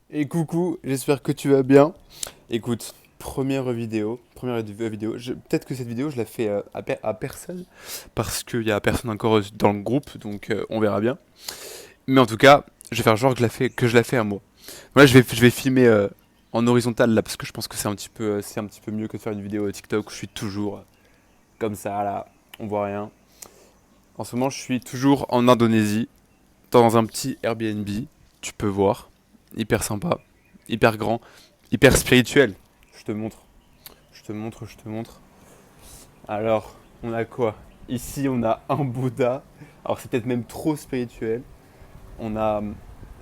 Et coucou, j'espère que tu vas bien. Écoute, première vidéo. Peut-être que cette vidéo, je la fais à personne, parce qu'il y a personne encore dans le groupe, donc on verra bien. Mais en tout cas, je vais faire genre que je la fais à moi. Voilà, je vais filmer en horizontal là, parce que je pense que c'est un petit peu mieux que de faire une vidéo TikTok où je suis toujours comme ça là, on voit rien. En ce moment, je suis toujours en Indonésie, dans un petit Airbnb, tu peux voir, hyper sympa, hyper grand, hyper spirituel. Je te montre, je te montre. Alors, on a quoi? Ici, on a un Bouddha. Alors, c'est peut-être même trop spirituel. On a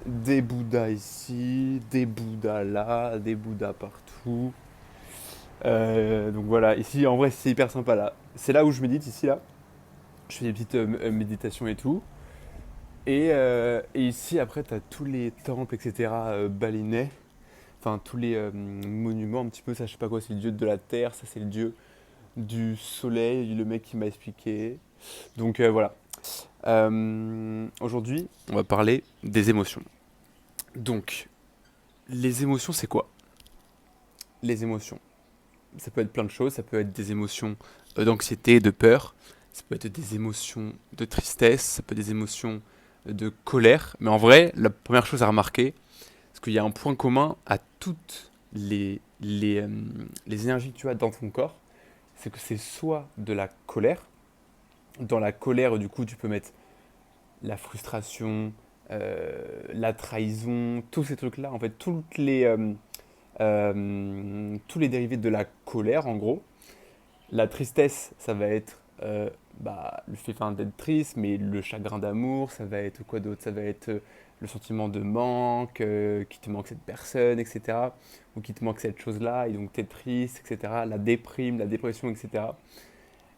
des Bouddhas ici, des Bouddhas là, des Bouddhas partout. Donc voilà, ici, en vrai, c'est hyper sympa là. C'est là où je médite, ici, là. Je fais des petites méditations et tout. Et ici, après, tu as tous les temples, etc., balinais. Enfin, tous les monuments, un petit peu, ça, je sais pas quoi, c'est le dieu de la terre, ça, c'est le dieu du soleil, le mec qui m'a expliqué. Donc voilà. Aujourd'hui, on va parler des émotions. Donc, les émotions, c'est quoi? Les émotions. Ça peut être plein de choses, ça peut être des émotions d'anxiété, de peur, ça peut être des émotions de tristesse, ça peut être des émotions de colère. Mais en vrai, la première chose à remarquer, c'est qu'il y a un point commun à toutes les énergies que tu as dans ton corps, c'est que c'est soit de la colère. Dans la colère, du coup, tu peux mettre la frustration, la trahison, tous ces trucs-là, en fait, tous les dérivés de la colère, en gros. La tristesse, ça va être le fait d'être triste, mais le chagrin d'amour, ça va être quoi d'autre? Ça va être le sentiment de manque, qui te manque cette personne, etc. Ou qui te manque cette chose-là, et donc tu es triste, etc. La déprime, la dépression, etc.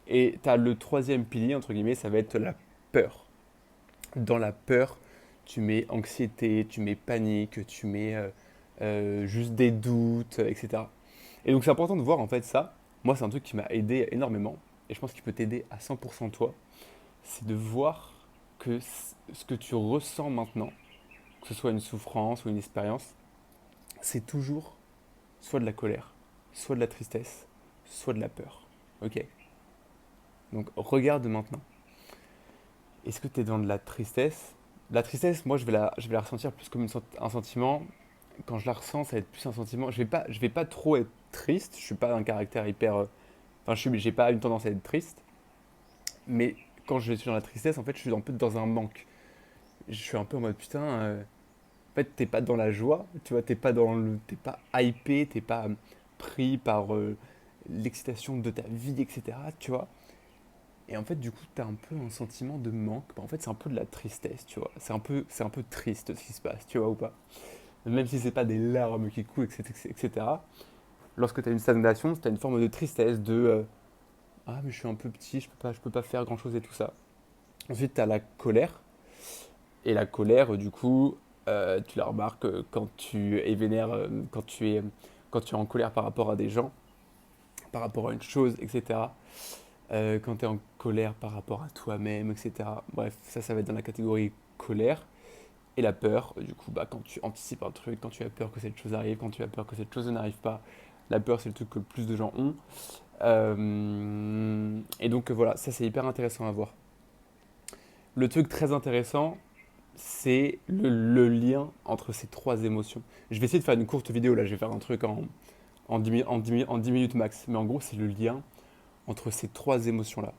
Et tu as le troisième pilier, entre guillemets, ça va être la peur. Dans la peur, tu mets anxiété, tu mets panique, tu mets juste des doutes, etc. Et donc c'est important de voir en fait ça. Moi, c'est un truc qui m'a aidé énormément, et je pense qu'il peut t'aider à 100% toi. C'est de voir que ce que tu ressens maintenant, que ce soit une souffrance ou une expérience, c'est toujours soit de la colère, soit de la tristesse, soit de la peur. Ok. Donc regarde maintenant. Est-ce que tu es dans de la tristesse? La tristesse, moi, je vais la ressentir plus comme un sentiment. Quand je la ressens, ça va être plus un sentiment. Je vais pas trop être triste. Je suis pas un caractère hyper. Enfin, j'ai pas une tendance à être triste. Mais quand je suis dans la tristesse, en fait, je suis un peu dans un manque. Je suis un peu en mode putain. En fait, t'es pas dans la joie. Tu vois, t'es pas hypé, t'es pas pris par l'excitation de ta vie, etc. Tu vois. Et en fait, du coup, tu as un peu un sentiment de manque. Bah, en fait, c'est un peu de la tristesse, tu vois. C'est un peu triste ce qui se passe, tu vois, ou pas. Même si c'est pas des larmes qui coulent, etc. Lorsque tu as une stagnation, tu as une forme de tristesse, de ah, mais je suis un peu petit, je peux pas faire grand chose et tout ça. Ensuite, tu as la colère. Et la colère, du coup, tu la remarques quand tu es vénère, quand tu es en colère par rapport à des gens, par rapport à une chose, etc. Quand tu es en colère par rapport à toi-même, etc. Bref, ça va être dans la catégorie colère. Et la peur, du coup, bah, quand tu anticipes un truc, quand tu as peur que cette chose arrive, quand tu as peur que cette chose n'arrive pas, la peur, c'est le truc que le plus de gens ont. Et donc voilà, ça c'est hyper intéressant à voir. Le truc très intéressant, c'est le lien entre ces trois émotions. Je vais essayer de faire une courte vidéo là, je vais faire un truc en 10 minutes max. Mais en gros, c'est le lien entre ces trois émotions-là.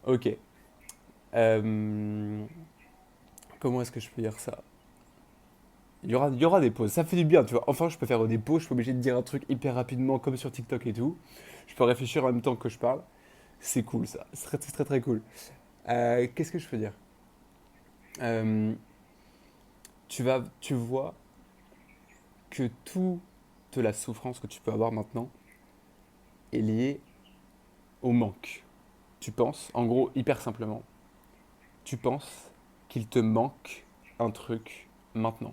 Ok. Euh, Comment est-ce que je peux dire ça? Il y aura des pauses. Ça fait du bien, tu vois. Enfin, je peux faire des pauses. Je suis pas obligé de dire un truc hyper rapidement comme sur TikTok et tout. Je peux réfléchir en même temps que je parle. C'est cool, ça. C'est très, très cool. Qu'est-ce que je peux dire? Euh, Tu vois que toute la souffrance que tu peux avoir maintenant est liée au manque. Tu penses, en gros, hyper simplement, tu penses qu'il te manque un truc maintenant.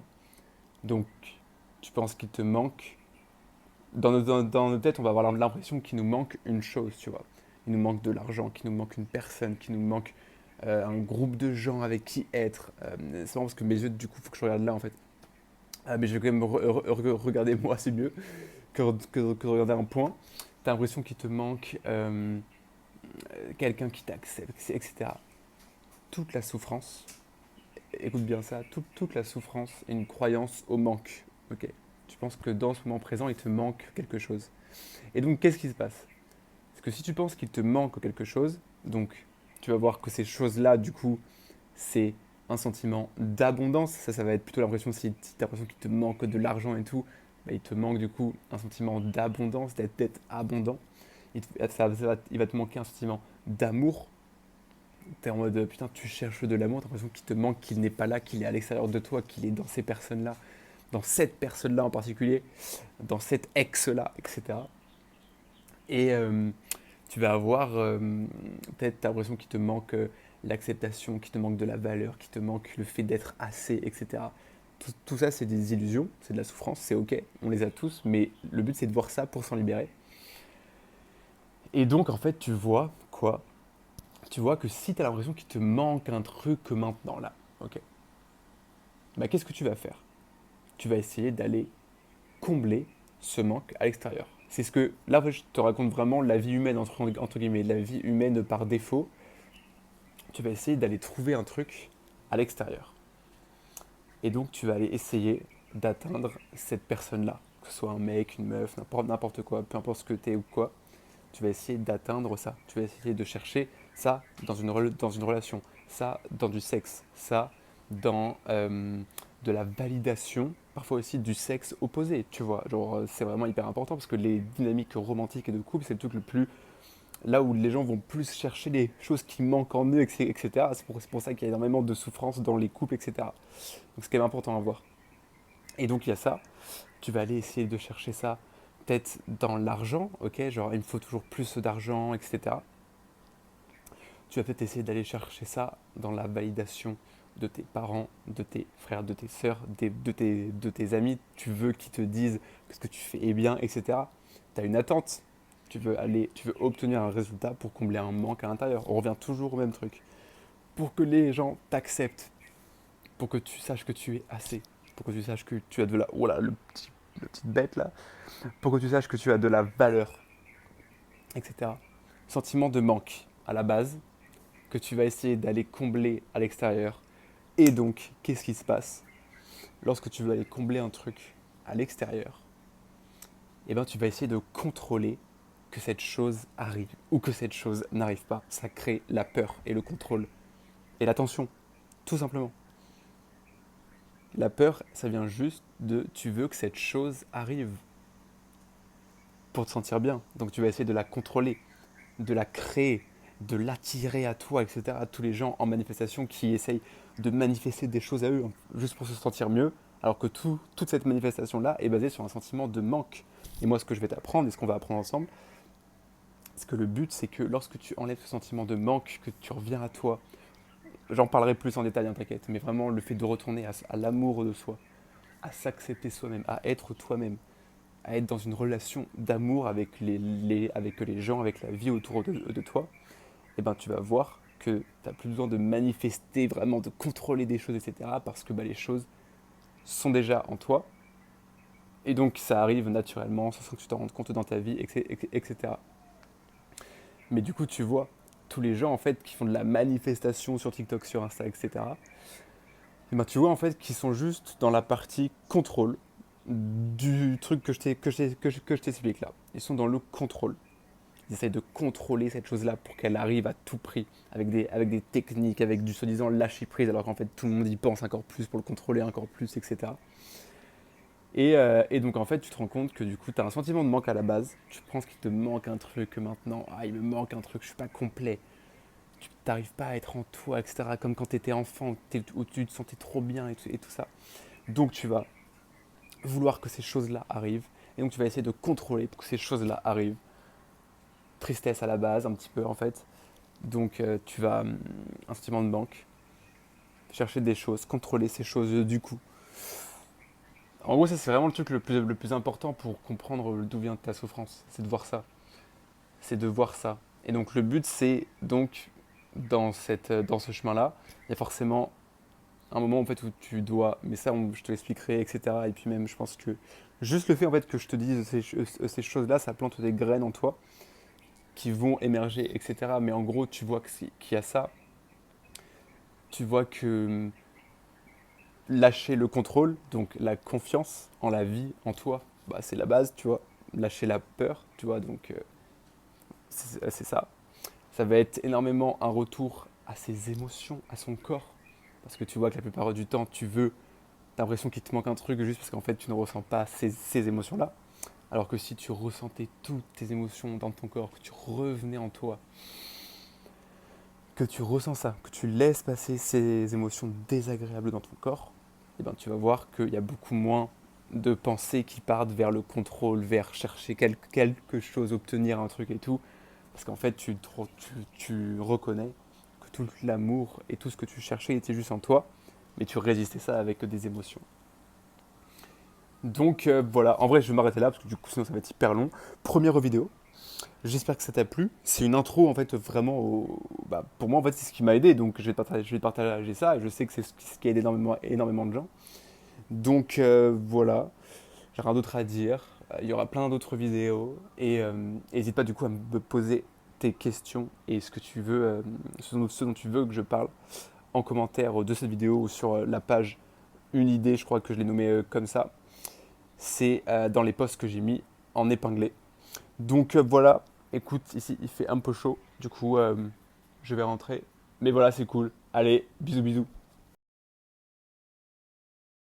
Donc, tu penses qu'il te manque dans nos têtes, on va avoir l'impression qu'il nous manque une chose, tu vois. Il nous manque de l'argent, qu'il nous manque une personne, qu'il nous manque un groupe de gens avec qui être. C'est marrant parce que mes yeux, du coup, faut que je regarde là, en fait. Ah, mais je vais quand même regarder moi, c'est mieux que de regarder un point. Tu as l'impression qu'il te manque quelqu'un qui t'accepte, etc. Toute la souffrance, écoute bien ça, toute la souffrance est une croyance au manque. Ok. Tu penses que dans ce moment présent, il te manque quelque chose. Et donc, qu'est-ce qui se passe? Parce que si tu penses qu'il te manque quelque chose, donc tu vas voir que ces choses-là, du coup, c'est un sentiment d'abondance. Ça va être plutôt l'impression, si tu as l'impression qu'il te manque de l'argent et tout, bah, il te manque du coup un sentiment d'abondance, d'être abondant. Il va te manquer un sentiment d'amour. Tu es en mode putain, tu cherches de l'amour, tu as l'impression qu'il te manque, qu'il n'est pas là, qu'il est à l'extérieur de toi, qu'il est dans ces personnes-là, dans cette personne-là en particulier, dans cet ex-là, etc. Et tu vas avoir peut-être l'impression qu'il te manque l'acceptation, qu'il te manque de la valeur, qu'il te manque le fait d'être assez, etc. Tout ça, c'est des illusions, c'est de la souffrance, c'est ok, on les a tous, mais le but, c'est de voir ça pour s'en libérer. Et donc, en fait, tu vois quoi? Tu vois que si tu as l'impression qu'il te manque un truc maintenant, là, ok, bah, qu'est-ce que tu vas faire? Tu vas essayer d'aller combler ce manque à l'extérieur. C'est ce que, là, je te raconte vraiment la vie humaine, entre guillemets, la vie humaine par défaut. Tu vas essayer d'aller trouver un truc à l'extérieur. Et donc, tu vas aller essayer d'atteindre cette personne-là, que ce soit un mec, une meuf, n'importe quoi, peu importe ce que t'es ou quoi. Tu vas essayer d'atteindre ça. Tu vas essayer de chercher ça dans une relation, ça dans du sexe, ça dans de la validation, parfois aussi du sexe opposé, tu vois. Genre, c'est vraiment hyper important parce que les dynamiques romantiques et de couple, c'est le truc le plus là où les gens vont plus chercher les choses qui manquent en eux, etc. C'est pour ça qu'il y a énormément de souffrance dans les couples, etc. Donc c'est quand même important à voir. Et donc il y a ça, tu vas aller essayer de chercher ça peut-être dans l'argent, ok, genre il me faut toujours plus d'argent, etc. Tu vas peut-être essayer d'aller chercher ça dans la validation de tes parents, de tes frères, de tes sœurs, de tes amis. Tu veux qu'ils te disent que ce que tu fais est bien, etc. Tu as une attente. Tu veux obtenir un résultat pour combler un manque à l'intérieur. On revient toujours au même truc. Pour que les gens t'acceptent, pour que tu saches que tu es assez, pour que tu saches que tu as de la... Oh là, le petit bête là. Pour que tu saches que tu as de la valeur, etc. Sentiment de manque à la base, que tu vas essayer d'aller combler à l'extérieur. Et donc, qu'est-ce qui se passe? Lorsque tu veux aller combler un truc à l'extérieur, eh ben, tu vas essayer de contrôler que cette chose arrive ou que cette chose n'arrive pas. Ça crée la peur et le contrôle et la tension, tout simplement. La peur, ça vient juste de tu veux que cette chose arrive pour te sentir bien. Donc tu vas essayer de la contrôler, de la créer, de l'attirer à toi, etc. À tous les gens en manifestation qui essayent de manifester des choses à eux juste pour se sentir mieux, alors que toute cette manifestation-là est basée sur un sentiment de manque. Et moi, ce que je vais t'apprendre et ce qu'on va apprendre ensemble, c'est que le but, c'est que lorsque tu enlèves ce sentiment de manque, que tu reviens à toi, j'en parlerai plus en détail, hein, t'inquiète, mais vraiment le fait de retourner à l'amour de soi, à s'accepter soi-même, à être toi-même, à être dans une relation d'amour avec avec les gens, avec la vie autour de toi, eh ben, tu vas voir que tu n'as plus besoin de manifester, vraiment de contrôler des choses, etc. Parce que bah, les choses sont déjà en toi. Et donc ça arrive naturellement, sans que tu t'en rendes compte dans ta vie, etc. Mais du coup, tu vois, tous les gens en fait qui font de la manifestation sur TikTok, sur Insta, etc. Et ben, tu vois en fait qu'ils sont juste dans la partie contrôle du truc que je t'explique là. Ils sont dans le contrôle. Ils essayent de contrôler cette chose-là pour qu'elle arrive à tout prix, avec des techniques, avec du soi-disant lâcher prise, alors qu'en fait tout le monde y pense encore plus pour le contrôler encore plus, etc. Et donc en fait tu te rends compte que du coup tu as un sentiment de manque à la base, tu penses qu'il te manque un truc maintenant, ah il me manque un truc, je suis pas complet, tu n'arrives pas à être en toi, etc. Comme quand tu étais enfant, où tu te sentais trop bien et tout ça. Donc tu vas vouloir que ces choses-là arrivent, et donc tu vas essayer de contrôler pour que ces choses-là arrivent. Tristesse à la base un petit peu en fait. Donc tu vas, un sentiment de manque, chercher des choses, contrôler ces choses du coup. En gros, ça c'est vraiment le truc le plus important pour comprendre d'où vient ta souffrance. C'est de voir ça. C'est de voir ça. Et donc le but c'est donc dans ce chemin-là, il y a forcément un moment en fait où tu dois, mais ça je te l'expliquerai, etc. Et puis même, je pense que juste le fait en fait que je te dise ces choses-là, ça plante des graines en toi qui vont émerger, etc. Mais en gros, tu vois qu'il y a ça, tu vois que lâcher le contrôle, donc la confiance en la vie, en toi, bah, c'est la base, tu vois. Lâcher la peur, tu vois, donc c'est ça. Ça va être énormément un retour à ses émotions, à son corps. Parce que tu vois que la plupart du temps, t'as l'impression qu'il te manque un truc juste parce qu'en fait, tu ne ressens pas ces émotions-là. Alors que si tu ressentais toutes tes émotions dans ton corps, que tu revenais en toi, que tu ressens ça, que tu laisses passer ces émotions désagréables dans ton corps, eh ben, tu vas voir qu'il y a beaucoup moins de pensées qui partent vers le contrôle, vers chercher quelque chose, obtenir un truc et tout. Parce qu'en fait, tu reconnais que tout l'amour et tout ce que tu cherchais était juste en toi, mais tu résistais ça avec des émotions. Donc voilà, en vrai, je vais m'arrêter là parce que du coup, sinon ça va être hyper long. Première vidéo. J'espère que ça t'a plu. C'est une intro en fait vraiment bah, pour moi en fait c'est ce qui m'a aidé donc je vais te partager ça et je sais que c'est ce qui a aidé énormément de gens. Donc voilà, j'ai rien d'autre à dire. Il y aura plein d'autres vidéos et n'hésite pas du coup à me poser tes questions et ce que tu veux, ce dont tu veux que je parle en commentaire de cette vidéo ou sur la page Une idée, je crois que je l'ai nommé comme ça. C'est dans les posts que j'ai mis en épinglé. Donc voilà, écoute, ici il fait un peu chaud, du coup je vais rentrer. Mais voilà, c'est cool. Allez, bisous bisous.